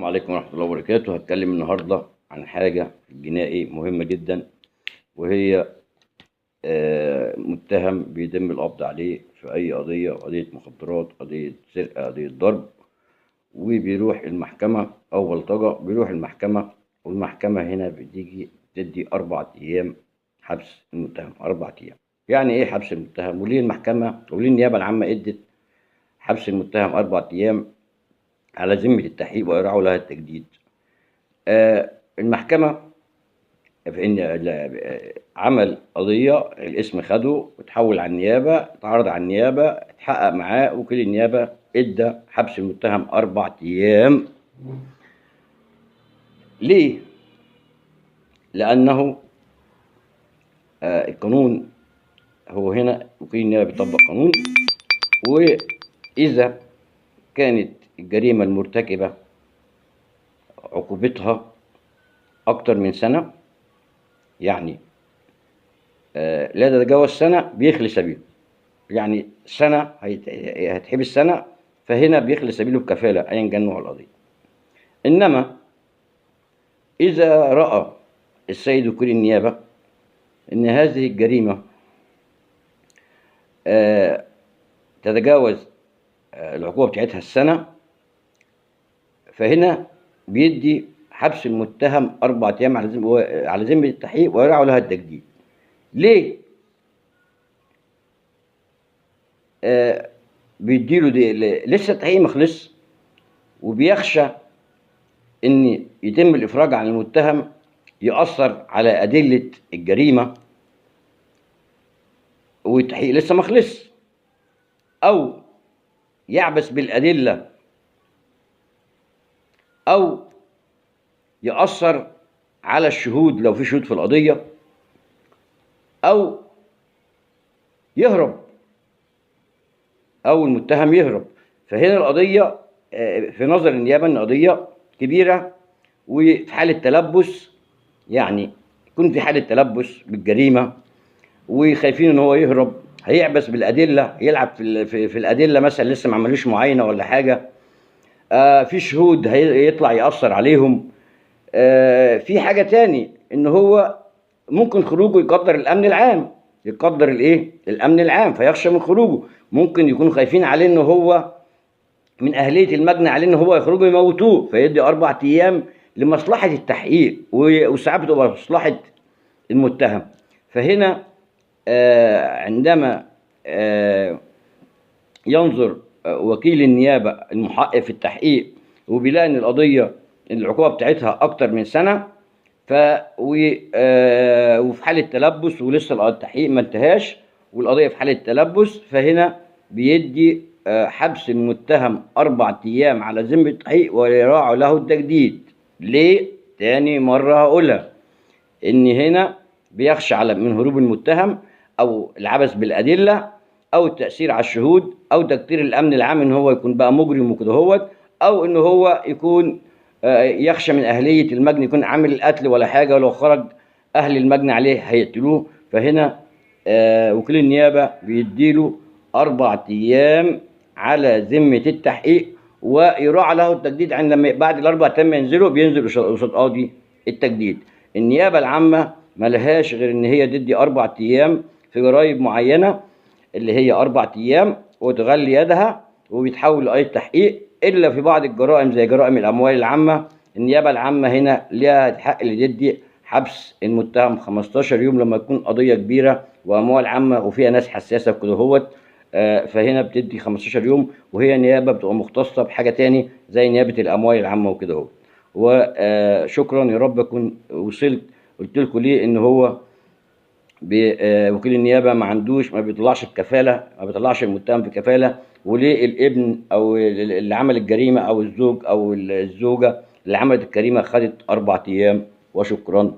عليكم ورحمة الله وبركاته. هتكلم النهاردة عن حاجة في الجنائي مهمة جدا، وهي متهم بيتم القبض عليه في أي قضية، قضية مخدرات، قضية سرقة، قضية ضرب، وبيروح المحكمة أو بلطجة. بيروح المحكمة، والمحكمة هنا بتيجي تدي 4 أيام حبس المتهم. 4 أيام يعني إيه حبس المتهم؟ وليه المحكمة وليه النيابة العامة ادت حبس المتهم 4 أيام على ذمة التحقيق ويرعوا لها التجديد؟ المحكمة في إن عمل قضية، الاسم خده وتحول على النيابة، اتعرض على النيابة، اتحقق معاه، وكيل النيابة ادى حبس المتهم 4 أيام. ليه؟ لأنه القانون، هو هنا وكيل النيابة بيطبق قانون، وإذا كانت الجريمة المرتكبة عقوبتها أكتر من سنة، يعني لا تتجاوز سنة، بيخلي سبيله. يعني سنة هتحبس سنة، فهنا بيخلي سبيله بكفالة أيا كان نوع القضية. إنما إذا رأى السيد وكيل النيابة إن هذه الجريمة تتجاوز العقوبة بتاعتها السنة، فهنا بيدي حبس المتهم 4 أيام على ذمة التحقيق ويرعوا لها التجديد. ليه؟ بيديله دي لسه التحقيق ما خلصش، وبيخشى ان يتم الافراج عن المتهم يأثر على أدلة الجريمة والتحقيق لسه ما خلصش، او يعبث بالأدلة، او يأثر على الشهود لو في شهود في القضية، او يهرب، او المتهم يهرب. فهنا القضية في نظر النيابة ان قضية كبيرة، وفي حالة تلبس، يعني يكون في حالة تلبس بالجريمة وخايفين ان هو يهرب، هيعبث بالأدلة، يلعب في الأدلة، مثلا لسه ما عملوش معاينة ولا حاجة، في شهود هيطلع يأثر عليهم. في حاجة تاني، ان هو ممكن خروجه يقدر الأمن العام، يقدر الأمن العام، فيخشى من خروجه. ممكن يكونوا خايفين عليه ان هو من أهلية المجني عليه ان هو يخرجوا يموتوه، فيدي 4 أيام لمصلحة التحقيق، وساعات بتبقى مصلحة المتهم. فهنا عندما ينظر وكيل النيابة المحقق في التحقيق وبيلاقي ان القضية العقوبة بتاعتها اكتر من سنة، وفي حالة تلبس ولسه التحقيق ما انتهاش والقضية في حالة تلبس، فهنا بيدي حبس المتهم 4 أيام على ذمة التحقيق ويراعى له التجديد. ليه؟ تاني مرة هقولها، ان هنا بيخشى من هروب المتهم، او العبث بالأدلة، او التأثير على الشهود، او تكتير الامن العام ان هو يكون بقى مجرم وكده هوت، او ان هو يكون يخشى من أهلية المجني، يكون عامل القتل ولا حاجة، ولو خرج أهل المجني عليه هيقتلوه. فهنا وكيل النيابة بيديله 4 أيام على ذمة التحقيق ويراعى له التجديد. عندما بعد ال4 أيام ما ينزلوا، بينزل قصاد قاضي التجديد. النيابة العامة ملهاش غير إن هي تدي 4 أيام في جرايم معينة، اللي هي 4 أيام، وتغلي يدها وبيتحول لقضية تحقيق. إلا في بعض الجرائم زي جرائم الأموال العامة، النيابة العامة هنا ليها الحق اللي تدي حبس المتهم 15 يوم لما تكون قضية كبيرة وأموال عامة وفيها ناس حساسة وكده هوت. فهنا بتدي 15 يوم، وهي نيابة بتبقى مختصة بحاجة تاني زي نيابة الأموال العامة وكده هوت. وشكرا، يا رب أكون وصلت قلت لكم ليه إن هو وكيل النيابة ما بيطلعش بكفالة، ما بيطلعش المتهم بكفالة، وليه الابن أو اللي عمل الجريمة أو الزوج أو الزوجة اللي عملت الجريمة خدت 4 أيام. وشكرا.